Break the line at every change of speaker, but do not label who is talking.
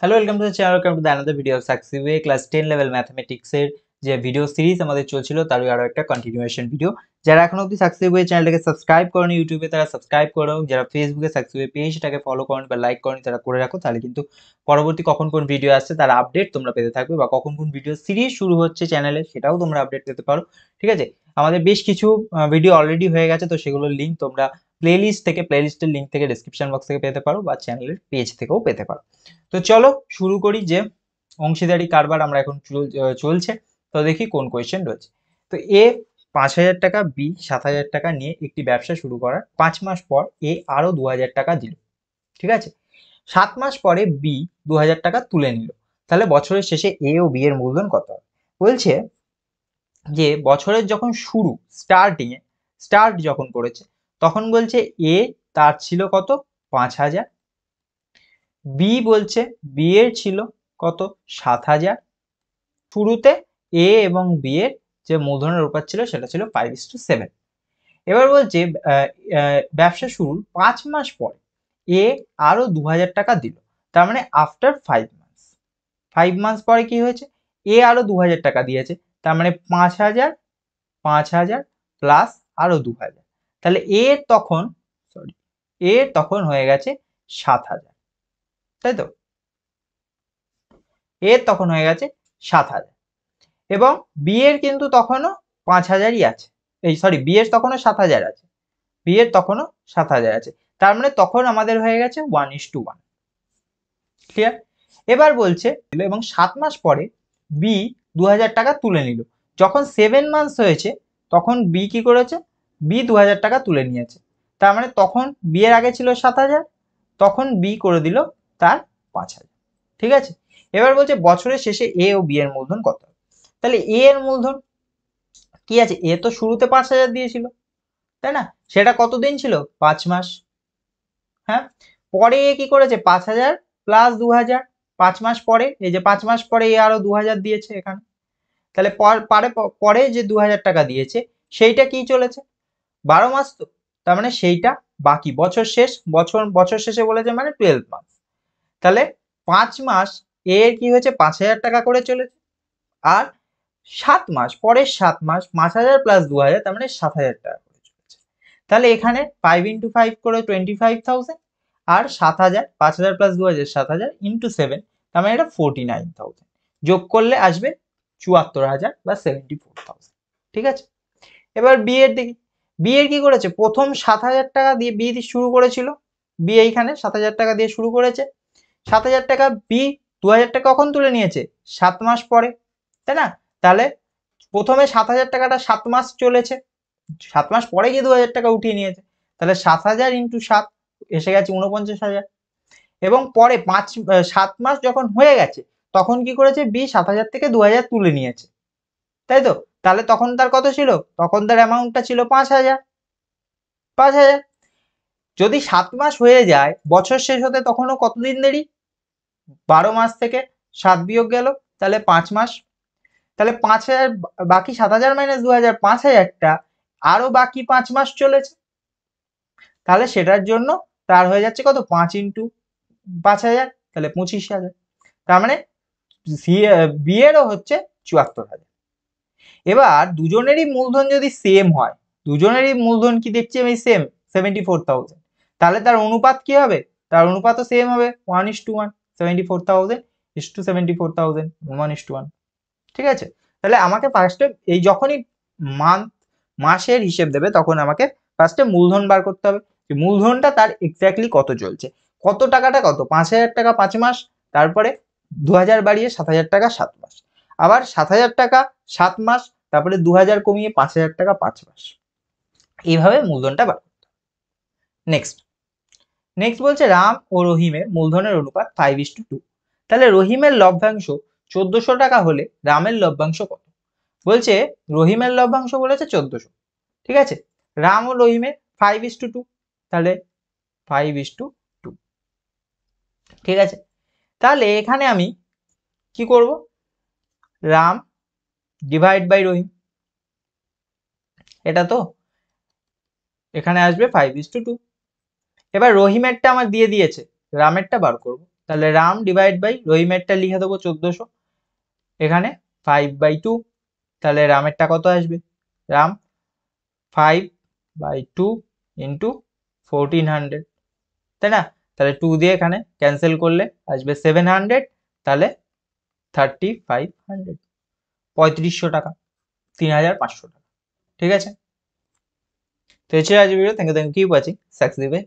Hello, welcome to the channel, welcome to the another video of success way. Class 10 level ম্যাথমেটিক্সের যে video series আমাদের চলছিল তারই আরও একটা কন্টিনিউয়েশন ভিডিও। যারা এখনো অবধি সাকসেস ওয়ে চ্যানেলটাকে সাবস্ক্রাইব করেনি ইউটিউবে, তারা সাবস্ক্রাইব করো। যারা ফেসবুকে সাকসেস ওয়ে পেজটাকে ফলো করেন বা লাইক করেন, তারা করে রাখো। তাহলে কিন্তু পরবর্তী কখন কোন ভিডিও আসছে তার আপডেট তোমরা পেতে থাকবে, বা কখন কোন ভিডিও সিরিজ শুরু হচ্ছে চ্যানেলে সেটাও তোমরা আপডেট পেতে পারো। ঠিক আছে, আমাদের বেশ কিছু ভিডিও অলরেডি হয়ে গেছে, তো সেগুলোর লিঙ্ক তোমরা প্লেলিস্টের লিঙ্ক থেকে ডেসক্রিপশন বক্স থেকে পেতে পারো, বা চ্যানেলের পেজ থেকেও পেতে পারো। তো চলো শুরু করি। যে অংশীদারি কারবার আমরা এখন চলছে, তো দেখি কোন কোয়েশ্চেন রয়েছে। তো এ 5,000 টাকা, বি 7,000 টাকা নিয়ে একটি ব্যবসা শুরু করার 5 মাস পর এ আরো 2,000 টাকা দিল। ঠিক আছে, 7 মাস পরে বি 2,000 টাকা তুলে নিল। তাহলে বছরের শেষে এ ও বি এর মূলধন কত হবে? বলছে যে বছরের যখন শুরু, স্টার্ট যখন করেছে, তখন বলছে এ তার ছিল কত? 5,000। বি বলছে বি এর ছিল কত? 7,000। শুরুতে এ এবং বি এর যে মূলধনের অনুপাত ছিল সেটা ছিল 5:7। এবার বলছে ব্যবসা শুরুর 5 মাস পরে এ আরো 2,000 টাকা দিল। তার মানে আফটার 5 মান্থস, 5 মান্থস পরে কি হয়েছে? এ আরো 2,000 টাকা দিয়েছে। তার মানে 5,000 প্লাস আরো 2,000। তাহলে এ তখন হয়ে গেছে 7,000, তাই তো? এর তখন হয়ে গেছে 7,000, এবং বি এর কিন্তু তখনও 5,000ই আছে। বি এর তখনও 7,000 আছে, তার মানে তখন আমাদের হয়ে গেছে 1:1। ক্লিয়ার? এবার বলছে এবং 7 মাস পরে বি 2,000 টাকা তুলে নিল। যখন 7 মান্থস হয়েছে তখন বি কি করেছে? বি 2,000 টাকা তুলে নিয়েছে। তার মানে তখন বি এর আগে ছিল 7,000, তখন বি করে দিল তার 5,000। ঠিক আছে, এবার বলছে বছরের শেষে এ ও বি এর মূলধন কত? তাহলে এ এর মূলধন কি আছে? এ তো শুরুতে 5,000 দিয়েছিল, তাই না? সেটা কতদিন ছিল? 5 মাস। হ্যাঁ, পরে এ কি করেছে? 5,000 প্লাস 2,000। 5 মাস পরে, এই যে 5 মাস পরে এ আরো 2,000 দিয়েছে এখানে। তাহলে পরে যে 2,000 টাকা দিয়েছে সেইটা কি চলেছে? 12 মাস তো, তার মানে সেইটা বাকি। বছর শেষে বলেছে মানে 12 মাস। তাহলে 5 মাস এর কি হয়েছে? 5,000 টাকা করে চলেছে। আর 7 মাস, পরের 7 মাস 5,000 প্লাস 2,000, তার মানে 7,000 টাকা করে চলেছে। তাহলে এখানে 5 ইন্টু 5 করে 25,000, আর 7,000, 5,000 প্লাস 2,000 7,000 ইন্টু 7, তার মানে এটা 49,000। যোগ করলে আসবে 74,000 বা 74,000। ঠিক আছে, এবার বি এর দেখি। বি এর কি করেছে? প্রথম 7,000 টাকা দিয়ে বি শুরু করেছিল। বি এইখানে 7,000 টাকা দিয়ে শুরু করেছে। 7,000 টাকা বি 2,000 টাকা কখন তুলে নিয়েছে? 7 মাস পরে, তাই না? তাহলে প্রথমে 7,000 টাকাটা 7 মাস চলেছে, 7 মাস পরে গিয়ে 2,000 টাকা উঠিয়ে নিয়েছে। তাহলে 7,000 ইন্টু 7 এসে গেছে 49,000। এবং পরে 7 মাস যখন হয়ে গেছে তখন কি করেছে? বি 7,000 থেকে 2,000 তুলে নিয়েছে, তাই তো? তাহলে তখন তার কত ছিল? তখন তার অ্যামাউন্টটা ছিল 5,000। যদি 7 মাস হয়ে যায়, বছর শেষ হতে তখনও কতদিন দেরি? 12 মাস থেকে 7 বিয়োগ গেল, তাহলে 5 মাস। তাহলে 5,000 বাকি 7,000 মাইনাস 2,000, 5,000টা আরো বাকি 5 মাস চলেছে। তাহলে সেটার জন্য তার হয়ে যাচ্ছে কত? 5 ইন্টু 5,000, তাহলে 25,000। তার মানে বি এরও হচ্ছে 74,000। এবার দুজনেরই মূলধন যদি সেম হয়, দুজনেরই মূলধন কি দেখছি আমি সেম, 74,000, তাহলে তার অনুপাত কি হবে? তার অনুপাতও সেম হবে 1:1। 74,000 ইস টু 74,000, 1:1। ঠিক আছে, তাহলে আমাকে ফার্স্টে এই যখনই মাসের হিসেব দেবে তখন আমাকে ফার্স্টে মূলধন বার করতে হবে, যে মূলধনটা তার এক্স্যাক্টলি কত চলছে, কত টাকাটা কত? 5,000 টাকা 5 মাস, তারপরে 2,000 বাড়িয়ে 7,000 টাকা 7 মাস, আবার 7,000 টাকা 7 মাস, তারপরে 2,000 কমিয়ে 5,000 টাকা 5 মাস। এইভাবে মূলধনটা বার করতে হবে। নেক্সট বলছে রাম ও রহিমের মূলধনের অনুপাত 5:2। তাহলে রহিমের লভ্যাংশ 1,400 টাকা হলে রামের লভ্যাংশ কত? বলছে রহিমের লভ্যাংশ বলেছে 1,400, ঠিক আছে? রাম ও রহিমের 5:2, তাহলে 5:2। ঠিক আছে, তাহলে এখানে আমি কি করব? রাম ডিভাইড বাই রহিম, এটা তো এখানে আসবে 5:2। এবার রহিমেরটা আমার দিয়ে দিয়েছে, রামেরটা বার করব। তাহলে রাম ডিভাইড বাই রহিমেরটা লিখে দেবো 1400, এখানে 5/2, তাহলে রামেরটা কত আসবে, রাম 5/2 ইন্টু 1400, তাই না? তাহলে 2 দিয়ে এখানে ক্যান্সেল করলে আসবে 700, তাহলে 3500, 3500 টাকা, 3500 টাকা। ঠিক আছে, তো এই ছিল আজকের video. Thank you keep watching success.